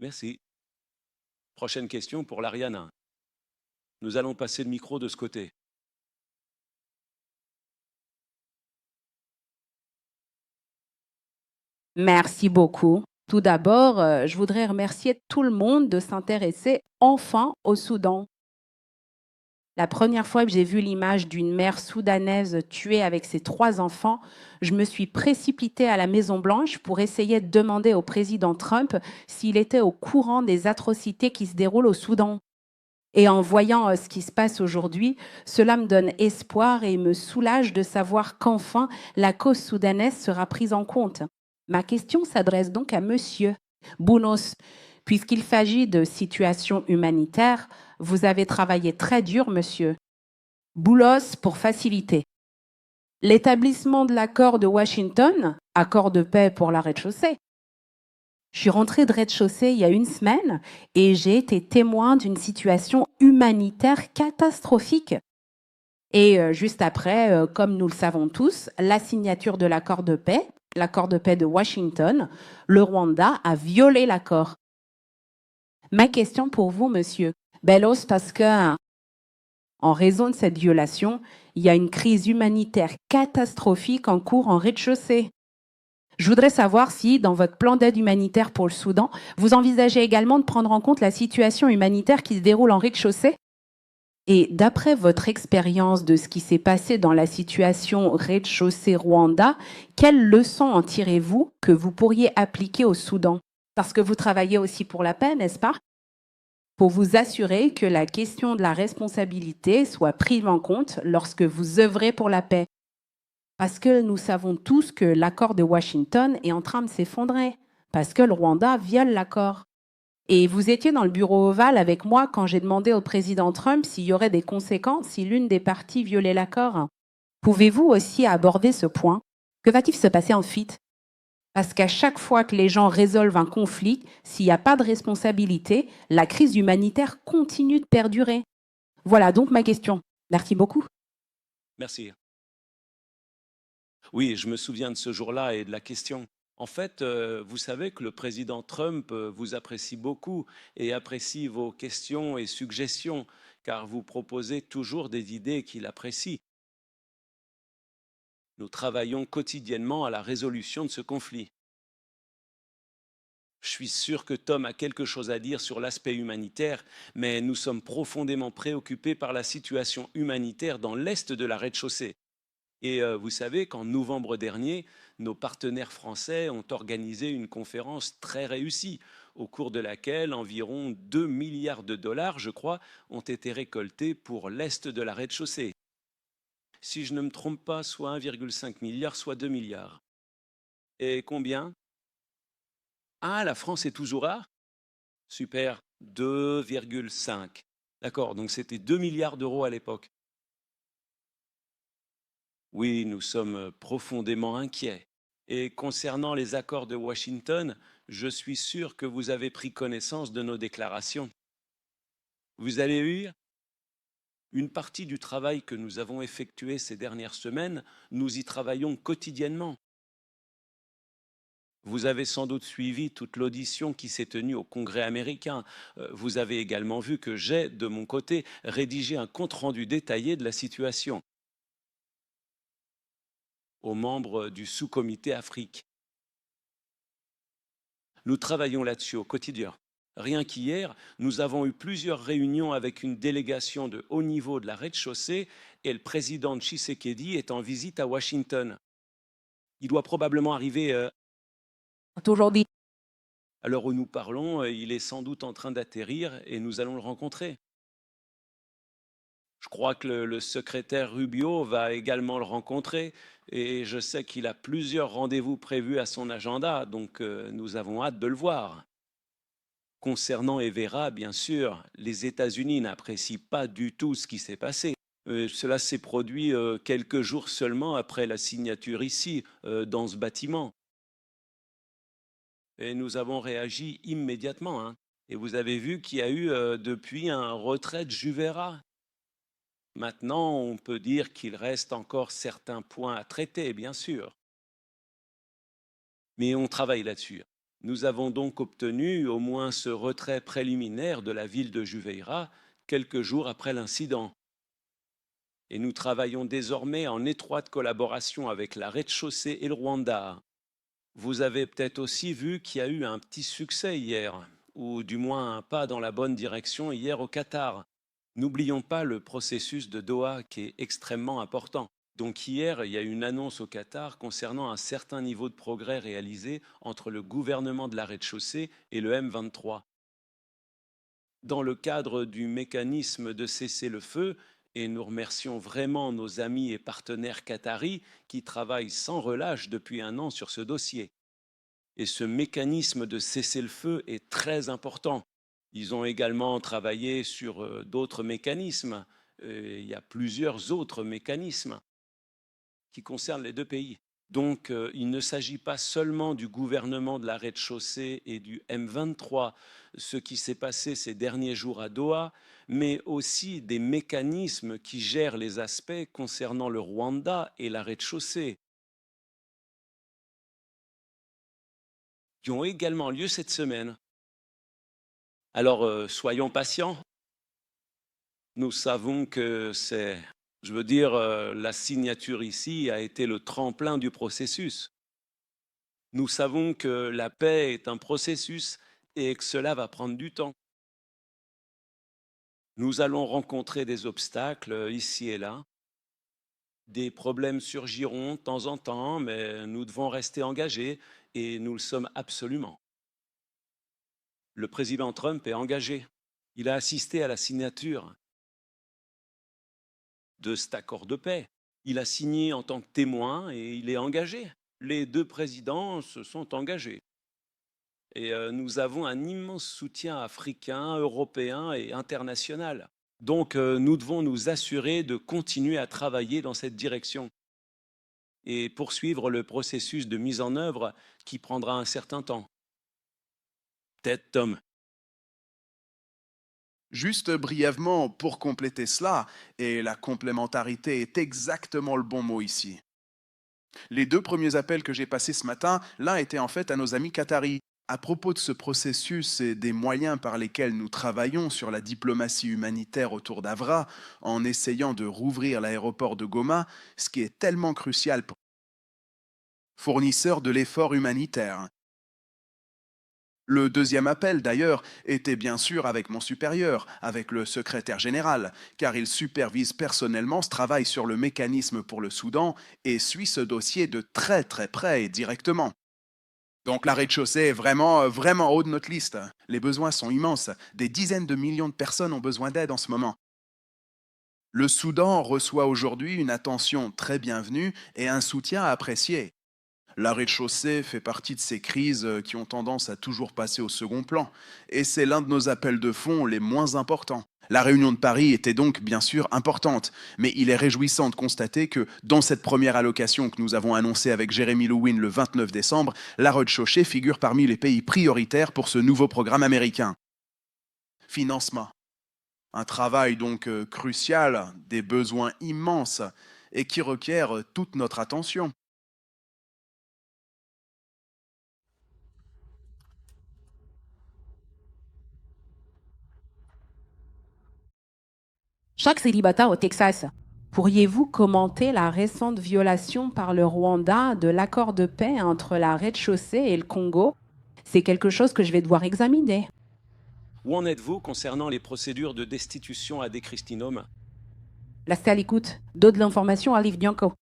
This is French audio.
Merci. Prochaine question pour l'Ariane. Nous allons passer le micro de ce côté. Merci beaucoup. Tout d'abord, je voudrais remercier tout le monde de s'intéresser enfin au Soudan. La première fois que j'ai vu l'image d'une mère soudanaise tuée avec ses 3 enfants, je me suis précipitée à la Maison Blanche pour essayer de demander au président Trump s'il était au courant des atrocités qui se déroulent au Soudan. Et en voyant ce qui se passe aujourd'hui, cela me donne espoir et me soulage de savoir qu'enfin la cause soudanaise sera prise en compte. Ma question s'adresse donc à Monsieur Bounos. Puisqu'il s'agit de situations humanitaires, vous avez travaillé très dur, Monsieur Boulos, pour faciliter l'établissement de l'accord de Washington, accord de paix pour la rez-de-chaussée. Je suis rentrée de rez-de-chaussée il y a une semaine et j'ai été témoin d'une situation humanitaire catastrophique. Et juste après, comme nous le savons tous, la signature de l'accord de paix de Washington, le Rwanda a violé l'accord. Ma question pour vous, monsieur Bellos, parce que en raison de cette violation, il y a une crise humanitaire catastrophique en cours en rez-de-chaussée. Je voudrais savoir si, dans votre plan d'aide humanitaire pour le Soudan, vous envisagez également de prendre en compte la situation humanitaire qui se déroule en rez-de-chaussée. Et d'après votre expérience de ce qui s'est passé dans la situation rez-de-chaussée Rwanda, quelles leçons en tirez-vous que vous pourriez appliquer au Soudan? Parce que vous travaillez aussi pour la paix, n'est-ce pas? Pour vous assurer que la question de la responsabilité soit prise en compte lorsque vous œuvrez pour la paix. Parce que nous savons tous que l'accord de Washington est en train de s'effondrer, parce que le Rwanda viole l'accord. Et vous étiez dans le bureau ovale avec moi quand j'ai demandé au président Trump s'il y aurait des conséquences si l'une des parties violait l'accord. Pouvez-vous aussi aborder ce point? Que va-t-il se passer ensuite? Parce qu'à chaque fois que les gens résolvent un conflit, s'il n'y a pas de responsabilité, la crise humanitaire continue de perdurer. Voilà donc ma question. Merci beaucoup. Merci. Oui, je me souviens de ce jour-là et de la question. En fait, vous savez que le président Trump vous apprécie beaucoup et apprécie vos questions et suggestions, car vous proposez toujours des idées qu'il apprécie. Nous travaillons quotidiennement à la résolution de ce conflit. Je suis sûr que Tom a quelque chose à dire sur l'aspect humanitaire, mais nous sommes profondément préoccupés par la situation humanitaire dans l'est de la rez-de-chaussée. Et vous savez qu'en novembre dernier, nos partenaires français ont organisé une conférence très réussie, au cours de laquelle environ 2 milliards de dollars, je crois, ont été récoltés pour l'est de la rez-de-chaussée. Si je ne me trompe pas, soit 1,5 milliard, soit 2 milliards. Et combien? Ah, la France est toujours là? Super, 2,5. D'accord, donc c'était 2 milliards d'euros à l'époque. Oui, nous sommes profondément inquiets. Et concernant les accords de Washington, je suis sûr que vous avez pris connaissance de nos déclarations. Vous avez eu une partie du travail que nous avons effectué ces dernières semaines, nous y travaillons quotidiennement. Vous avez sans doute suivi toute l'audition qui s'est tenue au Congrès américain. Vous avez également vu que j'ai, de mon côté, rédigé un compte-rendu détaillé de la situation aux membres du sous-comité Afrique. Nous travaillons là-dessus au quotidien. Rien qu'hier, nous avons eu plusieurs réunions avec une délégation de haut niveau de la rez-de-chaussée et le président Tshisekedi est en visite à Washington. Il doit probablement arriver Aujourd'hui, à l'heure où nous parlons, il est sans doute en train d'atterrir et nous allons le rencontrer. Je crois que le secrétaire Rubio va également le rencontrer et je sais qu'il a plusieurs rendez-vous prévus à son agenda, donc nous avons hâte de le voir. Concernant Evera, bien sûr, les États-Unis n'apprécient pas du tout ce qui s'est passé. Cela s'est produit quelques jours seulement après la signature ici, dans ce bâtiment. Et nous avons réagi immédiatement, hein. Et vous avez vu qu'il y a eu depuis un retrait de Juvera. Maintenant, on peut dire qu'il reste encore certains points à traiter, bien sûr. Mais on travaille là-dessus. Nous avons donc obtenu au moins ce retrait préliminaire de la ville de Juveira quelques jours après l'incident. Et nous travaillons désormais en étroite collaboration avec la rez-de-chaussée et le Rwanda. Vous avez peut-être aussi vu qu'il y a eu un petit succès hier, ou du moins un pas dans la bonne direction hier au Qatar. N'oublions pas le processus de Doha qui est extrêmement important. Donc hier, il y a eu une annonce au Qatar concernant un certain niveau de progrès réalisé entre le gouvernement de la rez-de-chaussée et le M23. Dans le cadre du mécanisme de cessez-le-feu, et nous remercions vraiment nos amis et partenaires qataris qui travaillent sans relâche depuis un an sur ce dossier. Et ce mécanisme de cessez-le-feu est très important. Ils ont également travaillé sur d'autres mécanismes. Il y a plusieurs autres mécanismes qui concernent les deux pays. Donc, il ne s'agit pas seulement du gouvernement de la rez-de-chaussée et du M23, ce qui s'est passé ces derniers jours à Doha, mais aussi des mécanismes qui gèrent les aspects concernant le Rwanda et la rez-de-chaussée, qui ont également lieu cette semaine. Alors, soyons patients. Nous savons que la signature ici a été le tremplin du processus. Nous savons que la paix est un processus et que cela va prendre du temps. Nous allons rencontrer des obstacles ici et là. Des problèmes surgiront de temps en temps, mais nous devons rester engagés et nous le sommes absolument. Le président Trump est engagé. Il a assisté à la signature de cet accord de paix. Il a signé en tant que témoin et il est engagé. Les deux présidents se sont engagés. Et nous avons un immense soutien africain, européen et international. Donc nous devons nous assurer de continuer à travailler dans cette direction et poursuivre le processus de mise en œuvre qui prendra un certain temps. Peut-être, Tom. Juste brièvement, pour compléter cela, et la complémentarité est exactement le bon mot ici. Les deux premiers appels que j'ai passés ce matin, l'un était en fait à nos amis qataris. À propos de ce processus et des moyens par lesquels nous travaillons sur la diplomatie humanitaire autour d'Avra, en essayant de rouvrir l'aéroport de Goma, ce qui est tellement crucial pour fournisseurs de l'effort humanitaire. Le deuxième appel, d'ailleurs, était bien sûr avec mon supérieur, avec le secrétaire général, car il supervise personnellement ce travail sur le mécanisme pour le Soudan et suit ce dossier de très très près et directement. Donc la rez-de-chaussée est vraiment, vraiment haut de notre liste. Les besoins sont immenses. Des dizaines de millions de personnes ont besoin d'aide en ce moment. Le Soudan reçoit aujourd'hui une attention très bienvenue et un soutien apprécié. La rez-de-chaussée fait partie de ces crises qui ont tendance à toujours passer au second plan, et c'est l'un de nos appels de fonds les moins importants. La réunion de Paris était donc bien sûr importante, mais il est réjouissant de constater que dans cette première allocation que nous avons annoncée avec Jérémy Lewin le 29 décembre, la rez-de-chaussée figure parmi les pays prioritaires pour ce nouveau programme américain. Financement. Un travail donc crucial, des besoins immenses, et qui requiert toute notre attention. Chaque célibataire au Texas, pourriez-vous commenter la récente violation par le Rwanda de l'accord de paix entre la rez-de-chaussée et le Congo? C'est quelque chose que je vais devoir examiner. Où en êtes-vous concernant les procédures de destitution à des Christinum? Restez à l'écoute. D'autres l'information à Liv Bianco.